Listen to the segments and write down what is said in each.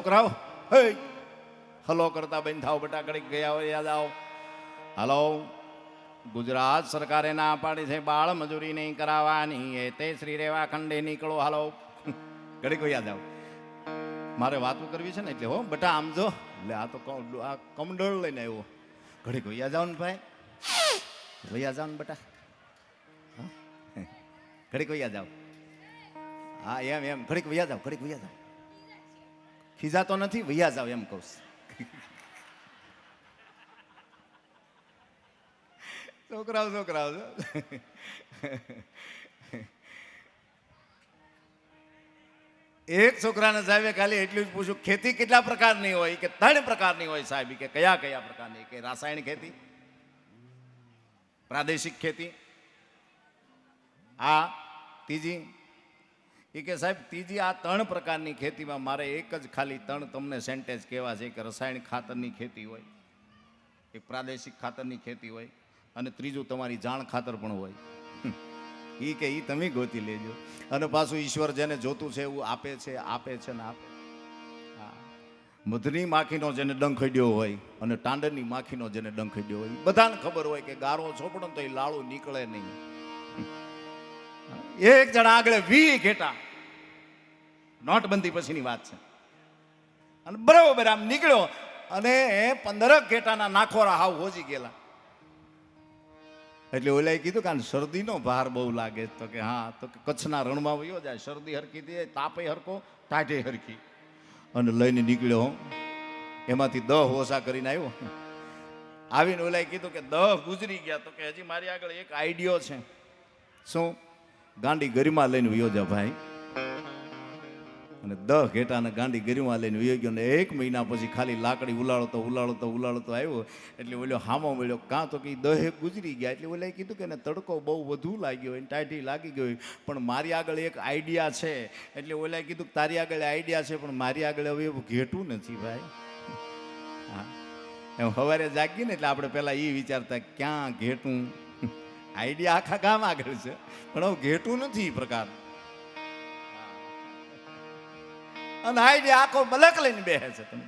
છોકરાઓ, હે હલો કરતા બંધ થાવ બેટા, ઘડીક ગયા હોય યાદ આવો. હલો, ગુજરાત સરકારે ના પાડી છે બાળ મજૂરી નહીં કરાવવાની, એ તે શ્રી રેવા ખંડે નીકળો. હાલો, ઘડીક યાદ આવો. મારે વાતો કરવી છે ને એટલે હો બેટા આમ જો. એટલે આ તો આ કમડળ લઈને આવ્યો. ઘડીક વૈયા જાઓ ને ભાઈ, વૈયા જાઓ ને બેટા, ઘડીક વૈયા જાઓ. હા એમ એમ ઘડીક વૈયા જાઓ, ઘડીક વૈયા જાઓ. ખીજાતો નથી, વૈયા જાઓ એમ કહું. છોકરાઓ છોકરાઓ એક છોકરાને સાહેબે ખાલી એટલું જ પૂછ્યું, ખેતી કેટલા પ્રકારની હોય? કે 3 પ્રકારની હોય સાહેબ. કે કયા કયા પ્રકારની? કે રાસાયણિક ખેતી, પ્રાદેશિક ખેતી, આ ત્રીજી. એ કે સાહેબ ત્રીજી આ 3 પ્રકારની ખેતીમાં મારે એક જ ખાલી 3 તમને સેન્ટેન્સ કહેવા છે કે રાસાયણિક ખાતરની ખેતી હોય, એક પ્રાદેશિક ખાતરની ખેતી હોય, અને ત્રીજું તમારી જાણ ખાતર પણ હોય. એ કે એ તમે ગોતી લેજો. અને પાછું ઈશ્વર જેને જોતું છે એવું આપે છે, આપે છે ને આપે. હા, મધની માખીનો જેને ડંખ અડ્યો હોય અને ટાંડરની માખીનો જેને ડંખ અડ્યો હોય, બધાને ખબર હોય કે ગારો ચોપડો તો એ લાળું નીકળે નહીં. એક જણા આગળ 20 ઘેટા, નોટબંધી પછીની વાત છે, અને બરાબર આમ નીકળ્યો અને 15 ઘેટાના નાખોરા હાવ હોજી ગયેલા. એટલે ઓલાએ કીધું કે શરદીનો ભાર બહુ લાગે. તો કે હા, તો કે કચ્છના રણમાં વયો જાય, શરદી હરકી દે, તાપે હરકો, ટાઢે હરકી. અને લઈને નીકળ્યો. એમાંથી 10 ઓછા કરીને આવ્યો. આવીને ઓલાએ કીધું કે 10 ગુજરી ગયા. તો કે હજી મારી આગળ એક આઈડિયો છે. શું? ગાંડી ગરિમા લઈને વયો જા ભાઈ. અને 10 ઘેટાને ગાંડી ગરિમા લઈને વયો ગયો. ને 1 મહિના પછી ખાલી લાકડી ઉલાળતો આવ્યો. એટલે ઓલો હામો મળ્યો. કાં તો કે 10 ગુજરી ગયા. એટલે ઓલાએ કીધું કે એને તડકો બહુ વધુ લાગ્યો હોય, ટાઢી લાગી ગઈ, પણ મારી આગળ એક આઈડિયા છે. એટલે ઓલાએ કીધું તારી આગળ આઈડિયા છે, પણ મારી આગળ હવે એવું ઘેટું નથી ભાઈ. હા, એમ સવારે જાગીએ ને એટલે આપણે પહેલાં એ વિચારતા ક્યાં ઘેટું. આઈડિયા આખા ગામ આગળ છે, પણ હવે ઘેટું નથી એ પ્રકાર. અને આઈડિયા આખો મલક લઈને બેસે છે. તમે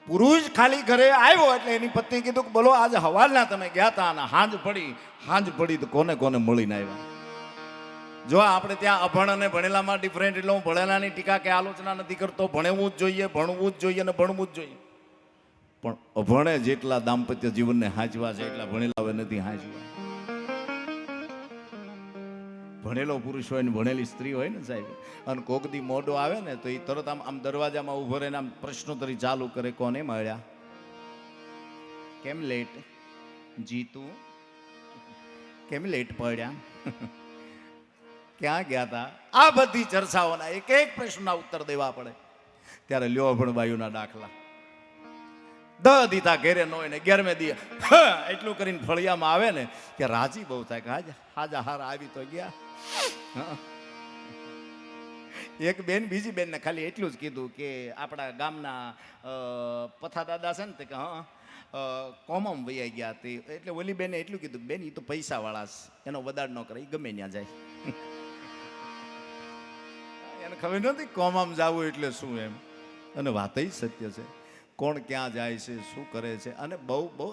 પુરુષ ખાલી ઘરે આવ્યો એટલે એની પત્ની કીધું કે બોલો આજે હવારના તમે ગયા હતા અને હાંજ પડી તો કોને કોને મળીને આવ્યા. જો આપણે ત્યાં અભણ અને ભણેલામાં ડિફરન્ટ. એટલે હું ભણેલાની ટીકા કે આલોચના નથી કરતો. ભણવું જ જોઈએ, ભણવું જ જોઈએ અને ભણવું જ જોઈએ. પણ અભણે જેટલા દાંપત્ય જીવનને હાંચવા છે એટલા ભણેલા હવે નથી હાંચવા. ભણેલો પુરુષ હોય ને ભણેલી સ્ત્રી હોય ને સાહેબ, અને કોકદી મોઢો આવે ને તો એ તરત આમ દરવાજામાં ઉભો રહીને આમ પ્રશ્નોત્તરી ચાલુ કરે. કોને મળ્યા? કેમ લેટ? જીતું કેમ લેટ પડ્યા? ક્યાં ગયા હતા? આ બધી ચર્ચાઓના એક એક પ્રશ્નના ઉત્તર દેવા પડે. ત્યારે લ્યો પણ બાયુના દાખલા. 10 દીધા ઘેરે ન હોય ને 11મે દી એટલું કરીને ફળિયામાં આવે ને કે રાજી બહુ થાય કે હાજા હારા આવી તો ગયા. એક બેન બીજી બેનને ખાલી એટલું જ કીધું કે આપણા ગામના પથા દાદા છે ને તે કે હા કોમમ વૈયા ગયા તે. એટલે ઓલી બેને એટલું કીધું બેન એ તો પૈસા વાળા છે, એનો વદાડ ન કરે, એ ગમે ત્યાં જાય. એને ખબર નથી કોમમ જવું એટલે શું એમ. અને વાત સત્ય છે. કોણ ક્યાં જાય છે, શું કરે છે. અને બહુ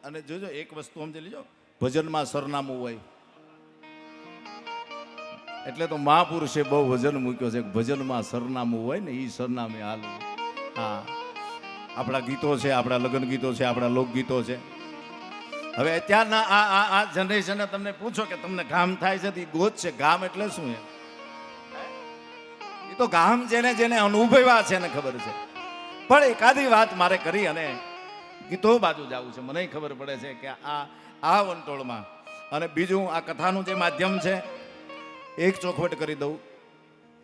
અને જોજો એક વસ્તુ સમજી લેજો, ભજનમાં સરનામું હોય. એટલે તો મહાપુરુષે બહુ વજન મૂક્યો છે. ભજનમાં સરનામું હોય ને એ સરનામે હાલવું. હા, આપણા ગીતો છે, આપણા લગ્ન ગીતો છે, આપણા લોકગીતો છે. હવે અત્યારના આ જનરેશનને તમને પૂછો કે તમને ગામ થાય છે તો એ ગોત છે. ગામ એટલે શું? એ તો ગામ જેને અનુભવ્યા છે ને ખબર છે. પણ એકાદી વાત મારે કરી અને ગીતો બાજુ જવું છે. મને ખબર પડે છે કે આ વંટોળમાં. અને બીજું આ કથાનું જે માધ્યમ છે, એક ચોખવટ કરી દઉં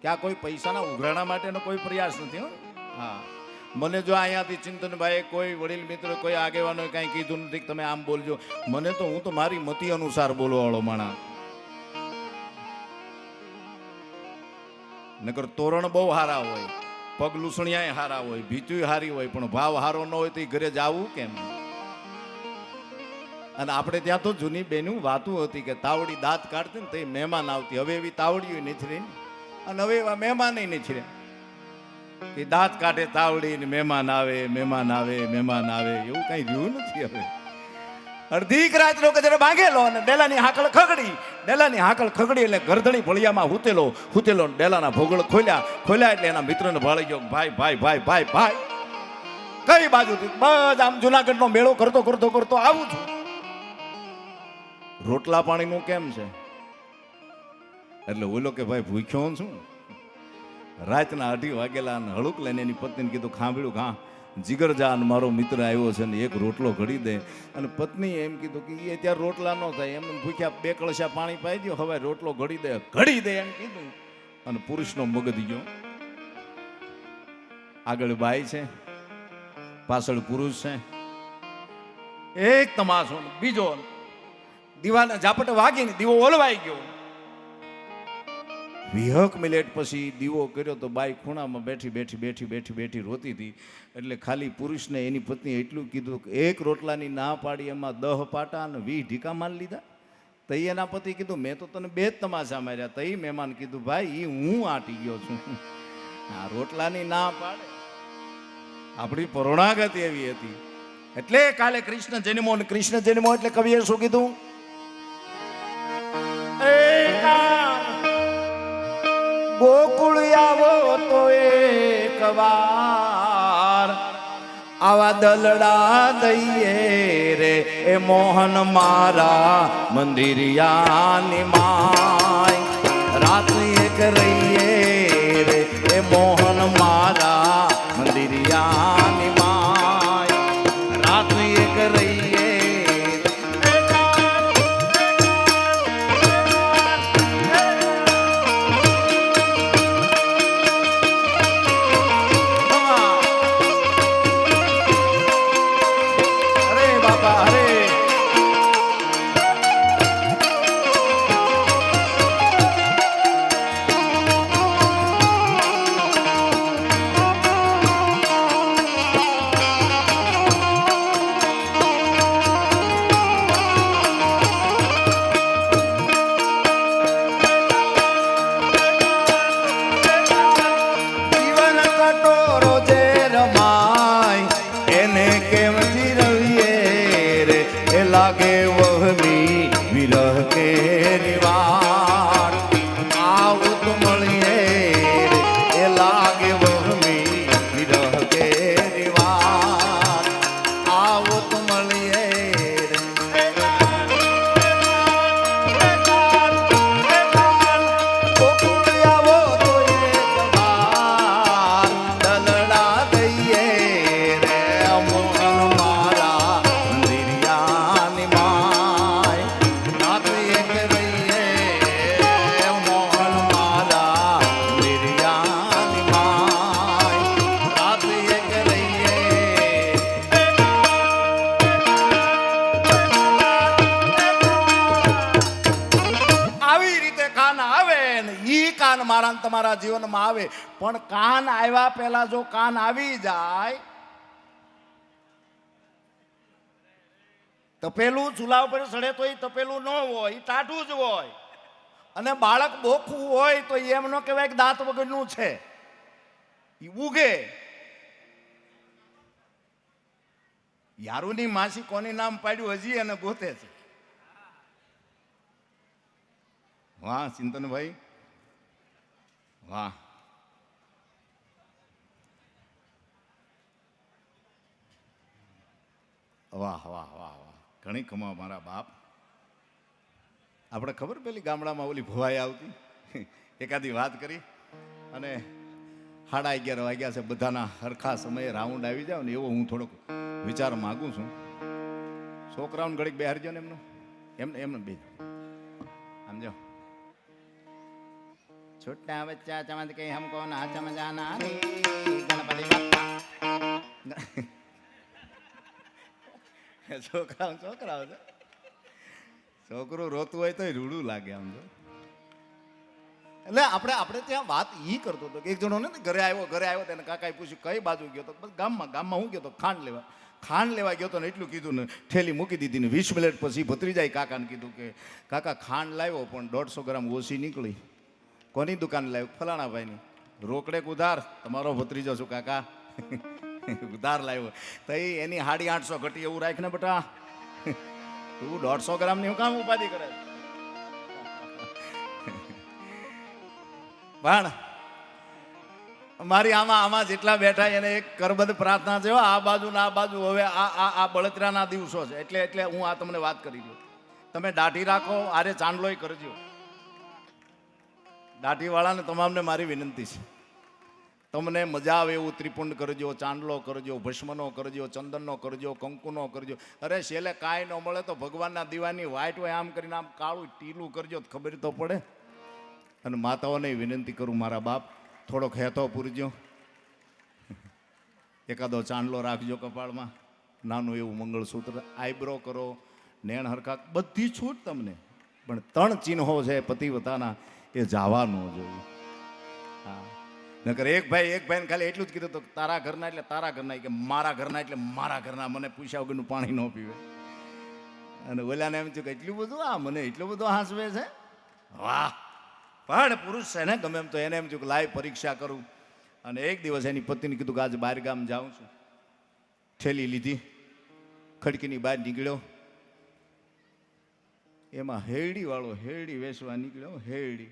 કે આ કોઈ પૈસાના ઉઘરાણા માટેનો કોઈ પ્રયાસ નથી. હા, મને જો અહીંયાથી ચિંતનભાઈ કોઈ વડીલ મિત્ર કોઈ આગેવાનોએ કાંઈ કીધું નથી કે તમે આમ બોલજો. મને તો હું તો મારી મતિ અનુસાર બોલવાવાળો માણા. નકર તોરણ બહુ સારા હોય, પગ લૂસણિયા હારા હોય, ભીતું હારી હોય, પણ ભાવ હારો ન હોય તો એ ઘરે જવું કેમ? અને આપણે ત્યાં તો જૂની બેનું વાતું હતી કે તાવડી દાંત કાઢતી ને તો મહેમાન આવતી. હવે એવી તાવડીઓ નથી રહી અને હવે એવા મહેમાન નથી રહ્યા. કે દાંત કાઢે તાવડી ને મહેમાન આવે મહેમાન આવે મહેમાન આવે એવું કઈ રહ્યું નથી હવે. અડધી રાત નો કજરે ભાંગેલો અને ડેલાની હાકળ ખગડી, ડેલાની હાકળ ખગડી એટલે ગરદણી ભળિયામાં હુતેલો ડેલાના ભોગળ ખોલ્યા એટલે એના મિત્રને ભાળી ગયો, ભાઈ ભાઈ ભાઈ ભાઈ ભાઈ કઈ બાજુથી? બસ આમ જુનાગઢનો મેળો કરતો કરતો કરતો આવું છું. રોટલા પાણીનું કેમ છે? એટલે ઓલો કે ભાઈ ભૂખ્યો છું. રાતના 2:30 વાગેલા હળુક લઈને એની પત્નીને કીધું, ખાંભળ્યું ઘા જીગરજાન મારો મિત્ર આવ્યો છે ને એક રોટલો ઘડી દે. અને પત્નીએ એમ કીધું કે એ ત્યાં રોટલા ન થાય, એમને ભૂખ્યા 2 કળશા પાણી પાઈ દો, હવે રોટલો ઘડી દે એમ કીધું. અને પુરુષનો મગજ ગયો. આગળ બાઈ છે, પાછળ પુરુષ છે. એક તમાશો બીજો, દીવાના ઝાપટ વાગીને દીવો ઓલવાઈ ગયો. 20 મિનિટ પછી દીવો કર્યો તો બાઈ ખૂણામાં બેઠી રોતી હતી. એટલે ખાલી પુરુષને એની પત્ની એટલું કીધું કે એક રોટલાની ના પાડી એમાં 10 પાટા અને 20 ઢીકા માર લીધા. તઈ એના પતિ કીધું મેં તો તને 2 જ તમાશા માર્યા. તઈ મહેમાન કીધું ભાઈ હું આટી ગયો છું. આ રોટલાની ના પાડે. આપણી પરોણાગત એવી હતી. એટલે કાલે કૃષ્ણ જન્મો એટલે કવિએ શું કીધું? ગોકુળ આવો તો એક વાર આવા દલડા દઈએ રે એ મોહન મારા મંદિરિયાની માય. રાત એક રહીએ રે એ મોહન મારા મંદિરિયાની માય. રાત એક રહીએ. લાગે વહમી વિરહ કે નિવાર આવું તો મળીએ એ લાગે વહમી વિરહ કે નિવાર આવું તો મળીએ. આવો તો એક વાર દલડા દઈએ રે મોહન મારા મંદિરિયાની માય. રાત એક રહીએ મોહન મારા મંદિરિયાની માય. રાત એક રહીએ. આવી રીતે કાન આવે ને ઈ કાન મારા ને તમારા જીવનમાં આવે. પણ કાન આવ્યા પહેલા જો કાન આવી જાય તપેલું ચૂલા ઉપર સડે તો એ તપેલું ન હોય, એ ટાઢું જ હોય. અને બાળક બોખું હોય તો એમ ન કહેવાય કે દાંત વગરનું છે, એ ઉગે. યારુની માસી કોની નામ પાડ્યું હજી એને ગોતે છે. વાહ ચિંતનભાઈ, વાહ. વાહ વાહ વાહ વાહ, ઘણી કમા મારા બાપ. આપણે ખબર પેલી ગામડામાં ઓલી ભવાઈ આવતી, એકાદી વાત કરી અને 11:30 વાગ્યા છે, બધાના હરખા સમયે રાઉન્ડ આવી જાવ ને એવો હું થોડોક વિચાર માગું છું. છોકરાઓને ઘડીક બેહારજો ને એમને બે સમજો. છોટા બચ્ચા ચમચ કે હમકો ના ચમજાના ગણપતિ બાપ્પા. છોકરાઓ છોકરું રોતું હોય તો રૂડું લાગે આમ તો. એટલે આપણે ત્યાં વાત ઈ કરતો હતો કે એક જણો ને ઘરે આવ્યો તેને કાકાએ પૂછ્યું કઈ બાજુ ગયો તો? ગામમાં હું ગયો તો ખાંડ લેવા ગયો તો ને એટલું કીધું ને થેલી મૂકી દીધી ને 20 મિનિટ પછી ભત્રીજાએ કાકાને કીધું કે કાકા ખાંડ લાવ્યો પણ 150 ગ્રામ ઓછી નીકળી. કોની દુકાન લાવ્યો? ફલાણા ભાઈની. રોકડે ઉધાર તમારો ભત્રીજો છું કાકા ઉધાર લાવ્યો તો એની 850 ઘટી એવું રાખ ને બેટા, તું 150 ગ્રામની હું કામ ઉપાધિ કરે. પણ મારી આમાં જેટલા બેઠા એને એક કરબદ્ધ પ્રાર્થના છે, આ બાજુ ના આ બાજુ. હવે આ બળતરાના દિવસો છે એટલે હું આ તમને વાત કરી દઉં. તમે દાઢી રાખો, આરે ચાંદલોય કરજો. દાઢીવાળાને તમામને મારી વિનંતી છે, તમને મજા આવે એવું ત્રિપુંડ કરજો, ચાંદલો કરજો, ભસ્મનો કરજો, ચંદનનો કરજો, કંકુનો કરજો. અરે છેલ્લે કાંઈ ન મળે તો ભગવાનના દીવાની વાઈટ હોય આમ કરીને આમ કાળું ટીલું કરજો, ખબર તો પડે. અને માતાઓને વિનંતી કરું, મારા બાપ થોડોક હેતો પૂરજો, એકાદો ચાંદલો રાખજો કપાળમાં, નાનું એવું મંગળસૂત્ર, આઈબ્રો કરો, નેણ હરખા, બધી છૂટ તમને. પણ 3 ચિહ્નો છે પતિવતાના, એ જવા ન જોઈએ. હા, નકર એક ભાઈને ખાલી એટલું જ કીધું તો તારા ઘરના એટલે તારા ઘરના, કે મારા ઘરના એટલે મારા ઘરના, મને પૂછ્યા વગરનું પાણી ન પીવે. અને ઓલાને એમ થયું કે એટલું બધું આ મને એટલું બધું હાંસવે છે. વાહ, પણ પુરુષ છે ને ગમે એમ તો એને એમ થયું કે લાઈવ પરીક્ષા કરું. અને એક દિવસ એની પત્નીને કીધું કે આજે બહાર ગામ જાઉં છું. થેલી લીધી, ખડકીની બહાર નીકળ્યો, એમાં હેરડી વાળો હેરડી વેચવા નીકળ્યો. હેરડી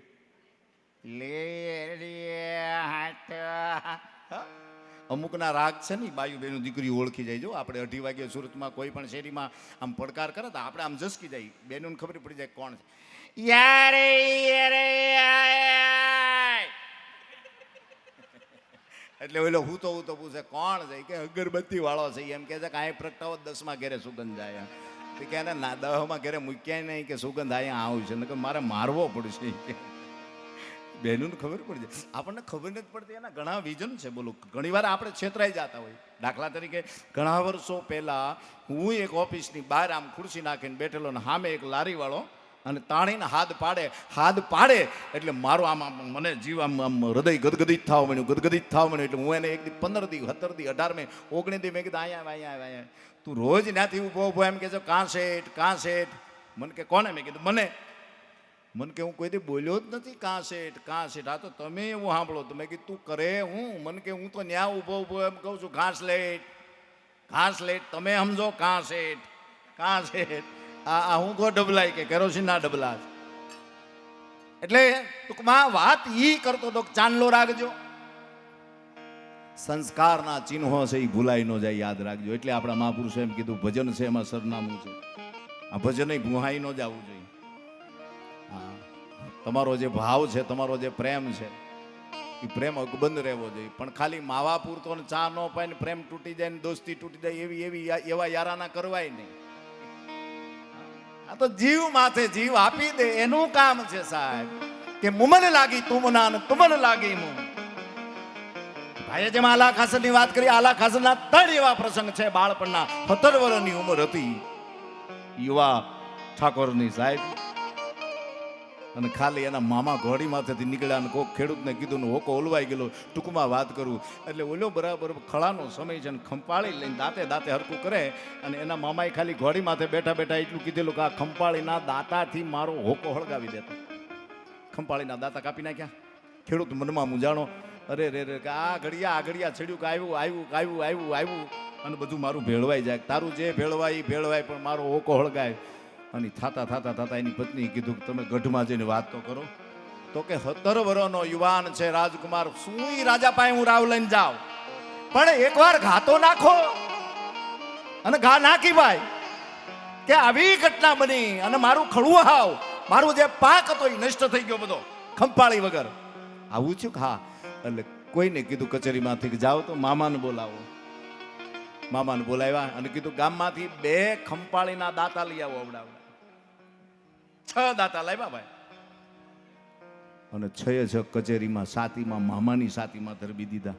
અમુકના રાગ છે ને, બાયુ બેનું દીકરી ઓળખી જાય. જો આપણે 2:30 વાગે સુરતમાં કોઈ પણ શેરીમાં આમ પડકાર કરે તો આપણે આમ જસકી જાય, બેનું ખબર પડી જાય કોણ છે. એટલે ઓલો હું તો પૂછે કોણ છે, કે અગરબત્તી વાળો છે. એમ કે છે કે અહીં પ્રગટાવો 10માં ઘેરે સુગંધ જાય. કે એને ના 10માં ઘેરે મૂક્યા નહીં કે સુગંધ અહીંયા આવું છે, કે મારે મારવો પડશે. બહેનોને ખબર પડી જાય, આપણને ખબર નથી પડતી. એના ઘણા વિઝન છે. બોલો, ઘણી વાર આપણે છેતરાઈ જતા હોય. દાખલા તરીકે ઘણા વર્ષો પહેલા હું એક ઓફિસની બહાર આમ ખુરશી નાખીને બેઠેલો, ને સામે એક લારી વાળો અને તાણીને હાથ પાડે એટલે મારું આમ મને જીવ આમ હૃદય ગદગદિત થવા મળ્યું. એટલે હું એને 1 દી 15 દી 17 દી 18 મેં 19 દી મેં કીધું અહીંયા તું રોજ ત્યાંથી ઊભો એમ કે કાં શેઠ. મને કે કોને? મેં કીધું મને કે હું કોઈ દી બોલ્યો જ નથી કાં શેઠ. આ તો તમે એવું સાંભળો. તો મેં કીધું તું કરે હું? મને કે હું તો ન્યા ઊભો એમ કહું છું ઘાસ લેટ. તમે સમજો કાં શેઠ. આ હું તો ડબલાય કે કેરોસીનના ડબલા. એટલે ટૂંકમાં વાત ઈ કરતો તો ચાંદલો રાખજો, સંસ્કારના ચિહ્નો છે એ ભૂલાઈ ન જાય, યાદ રાખજો. એટલે આપણા મહાપુરુષો એમ કીધું ભજન છે એમાં સરનામું છે. આ ભજન ભૂહાઈ ન જવું જોઈએ. હા, તમારો જે ભાવ છે, તમારો જે પ્રેમ છે, એ પ્રેમ અકબંધ રહેવો જોઈએ. પણ ખાલી માવા પૂરતો ચા ન પાય ને પ્રેમ તૂટી જાય ને દોસ્તી તૂટી જાય એવા યારાના કરવાય નહીં. આ તો જીવ માથે જીવ આપી દે એનું કામ છે સાહેબ. કે મુમન લાગી તુમના ને તુમન લાગી મુમ. ભાઈએ જેમ આલા ખાસર ની વાત કરી, આલા ખાસર ના 3 એવા પ્રસંગ છે. બાળપણના 17 વર્ષની ઉંમર હતી યુવા ઠાકોરની સાહેબ, અને ખાલી એના મામા ઘોડી માથેથી નીકળ્યા અને કોઈક ખેડૂતને કીધું ને હોકો ઓલવાઈ ગયેલો. ટૂંકમાં વાત કરું એટલે ઓલો બરાબર ખળાનો સમય છે, ખંપાળી લઈને દાંતે હરકું કરે. અને એના મામાએ ખાલી ઘોડી માથે બેઠા એટલું કીધેલું કે આ ખંપાળીના દાંતાથી મારો હોકો હળગાવી દેતો. ખંપાળીના દાંતા કાપી નાખ્યા. ખેડૂત મનમાં મૂંઝાણો, અરે રે કે આ ઘડિયા છેડ્યું કે આવ્યું અને બધું મારું ભેળવાઈ જાય. તારું જે ભેળવાય પણ મારો હોકો હળગાય. અને થતા એની પત્નીએ કીધું કે તમે ગઢમાં જઈને વાત તો કરો. તો કે 17 વર્ષનો યુવાન છે રાજકુમાર, શું રાજા પાસે હું રાવ લઈને જાઉં? પણ એકવાર ઘા તો નાખો. અને ઘા નાખી ભાઈ કે આવી ઘટના બની અને મારું ખડું હાવ, મારું જે પાક હતો એ નષ્ટ થઈ ગયો બધો ખંપાળી વગર. આવું છું? હા. એટલે કોઈને કીધું કચેરીમાંથી કે જાઓ તો મામાને બોલાવો. મામાને બોલાવ્યા અને કીધું ગામમાંથી 2 ખંપાળીના દાંતા લઈ આવો. અવડાવડા 6 દાંતા લાવ્યા ભાઈ. અને 6 કચેરીમાં સાતીમાં મામાની સાતીમાં ધરબી દીધા.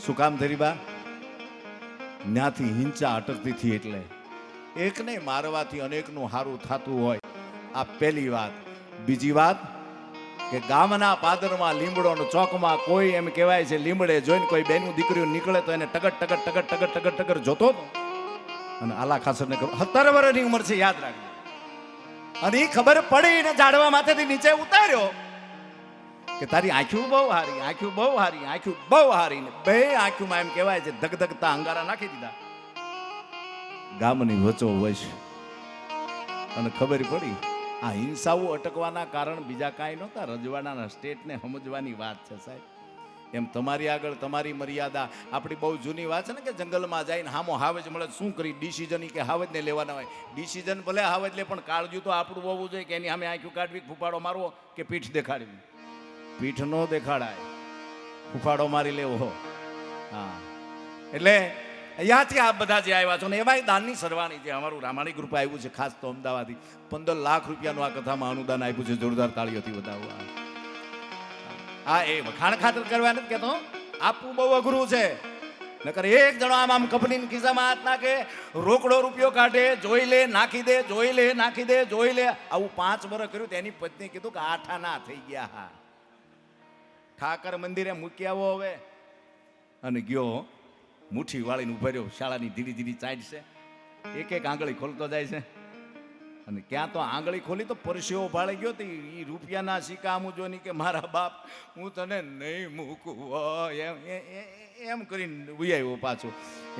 શું કામ ધરી બા? ન્યાથી હિંચા અટકતી એટલે એકને મારવાથી અનેકનું હારું થતું હોય. આ પહેલી વાત. બીજી વાત કે ગામના પાદરમાં લીમડો ચોકમાં કોઈ એમ કહેવાય છે લીમડે જોઈને કોઈ બેનું દીકરીઓ નીકળે તો એને ટગર જોતો હતો. અને આલા ખાસરને 17 વર્ષની ઉંમર છે, યાદ રાખજો. અને એ ખબર પડી ને ઝાડવા માથેથી નીચે ઉતાર્યો કે તારી આંખ્યું બહુ હારી, આંખ્યું બહુ હારી, આંખ્યું બહુ હારી. ને બે આંખ્યુંમાં એમ કહેવાય છે ધગધગતા અંગારા નાખી દીધા. ગામની વચો વચ અને ખબર પડી આ હિંસાઓ અટકવાના કારણ બીજા કાંઈ નહોતા, રજવાડાના સ્ટેટને સમજવાની વાત છે સાહેબ. એમ તમારી આગળ તમારી મર્યાદા. આપણી બહુ જૂની વાત છે ને કે જંગલમાં જઈને હામો હાવજ મળે શું કરી ડિસિઝન કે હાવજને લેવાના હોય. ડિસિઝન ભલે હાવજ લે પણ કાળજું તો આપણું હોવું જોઈએ કે એની સામે આંખ્યું કાઢવી, ફૂફાડો મારવો કે પીઠ દેખાડવી. પીઠ નો દેખાડાય, ફૂફાડો મારી લેવો. હા, એટલે અહીંયાથી આ બધા જે આવ્યા છો ને એમાંય દાનની સરવાણી જે અમારું રામાણી ગ્રુપ આવ્યું છે ખાસ તો અમદાવાદથી 15 લાખ રૂપિયાનું આ કથામાં અનુદાન આપ્યું છે. જોરદાર તાળીઓથી વધાવવા. હા, એ વખાણ ખાતર કરવા નથી કહેતો, આપવું બહુ અઘરું છે. નકર એક જણો આમ કંપનીના ખિસ્સામાં હાથ નાખે, રોકડો રૂપિયો કાઢે, જોઈ લે નાખી દે, જોઈ લે નાખી દે, જોઈ લે. આવું 5 વર્ષ કર્યું તેની પત્ની કીધું કે આઠા ના થઈ ગયા. હા, ઠાકર મંદિરે મૂકી આવો હવે. અને ગયો મુઠ્ઠી વાળીને ઉભો રહ્યો. શાળાની ધીરી ધીરી ચાઈડ છે, એક એક આંગળી ખોલતો જાય છે. અને ક્યાં તો આંગળી ખોલી તો પરસેવો ભાળી ગયો. તો એ રૂપિયાના સિક્કા આમ જોની કે મારા બાપ હું તને નહીં મૂકું એમ કરીને ઉયાવ્યો પાછો.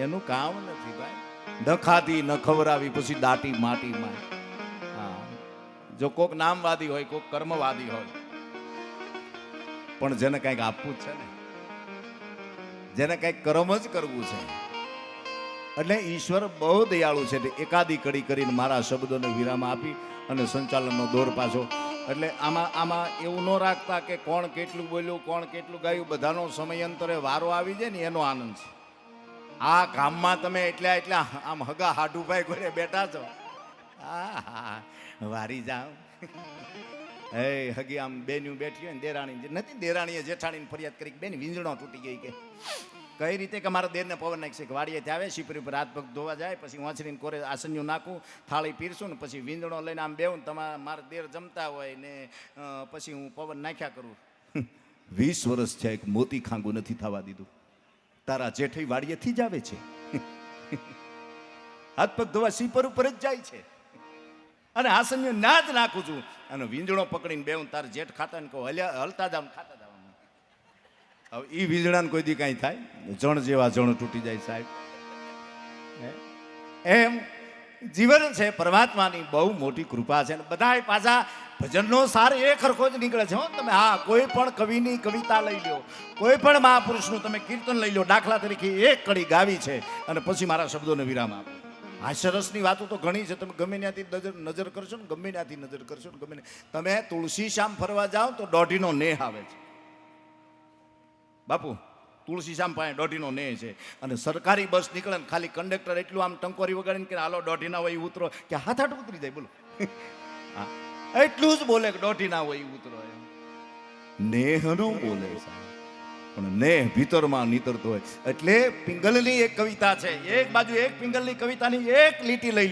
એનું કામ નથી ભાઈ. ન ખાધી ન ખવડાવી પછી દાટી માટીમાં. હા, જો કોક નામવાદી હોય, કોક કર્મવાદી હોય, પણ જેને કંઈક આપવું જ છે ને, જેને કંઈક કર્મ જ કરવું છે. એટલે ઈશ્વર બહુ દયાળુ છે. એકાદી કડી કરીને મારા શબ્દોને વિરામ આપી અને સંચાલનનો દોર પાછો. એટલે આમાં એવું ન રાખતા કે કોણ કેટલું બોલ્યું, કોણ કેટલું ગાયું. બધાનો સમયાંતરે વારો આવી જાય ને એનો આનંદ છે. આ ગામમાં તમે એટલા આમ હગા હાડુભાઈ ઘરે બેઠા છો. હા, વારી જાઓ. એ હગી આમ બેન્યું બેઠી હોય ને, દેરાણી નથી, દેરાણીએ જેઠાણીને ફરિયાદ કરી બેન વીંજણો તૂટી ગઈ. કે કઈ રીતે કે મારા દેરને પવન નાખશે. કે વાડીએથી આવે, શીપરી ઉપર હાથ પગ ધોવા જાય, પછી વાંચરીને કોરે આસન્યું નાખું, થાળી પીરશું ને પછી વીંજણો લઈને આમ બેવું. તમારા મારા દેર જમતા હોય ને પછી હું પવન નાખ્યા કરું. 20 વર્ષ છે, એક મોતી ખાંગું નથી થવા દીધું. તારા જેઠી વાડીએથી જ આવે છે, હાથ પગ ધોવા શીપર ઉપર જ જાય છે અને આસન્યું ના જ નાખું છું. અને વીંજણો પકડીને બેવું. તારા જેઠ ખાતા ને કહું હલતા જાવ, ખાતા જાવ. હવે એ વીજળાને કોઈ દી કાંઈ થાય? જણ જેવા જણ તૂટી જાય સાહેબ. એમ જીવન છે, પરમાત્માની બહુ મોટી કૃપા છે. બધા પાછા ભજનનો સાર એક હરખો જ નીકળે છે. તમે હા, કોઈ પણ કવિની કવિતા લઈ લો, કોઈ પણ મહાપુરુષનું તમે કીર્તન લઈ લો. દાખલા તરીકે એક કડી ગાવી છે અને પછી મારા શબ્દોને વિરામ આપો. હાસ્યરસની વાતો તો ઘણી છે. તમે ગમે ત્યાંથી નજર કરશો ને, ગમે ત્યાંથી નજર કરશો ને, ગમે તમે તુલસી શ્યામ ફરવા જાઓ તો દોઢીનો નેહ આવે છે. બાપુ, તુલસી શ્યામ પાસે દોઢીનો નેહ છે. અને સરકારી બસ નીકળે ને ખાલી કંડક્ટર એટલું આમ ટંકોરી વગાડીને કે હાલો દોઢી ના હોય ઉતરો, કે હાથ હાથ ઉતરી જાય. બોલો, હા, એટલું જ બોલે કે દોઢી ના હોય ઉતરો. નેહ નો બોલે સાહેબ, પણ નેહ ભીતરમાં નીતરતો હોય. એટલે પિંગલની એક કવિતા છે. એક બાજુ એક પિંગલની કવિતાની એક લીટી લઈ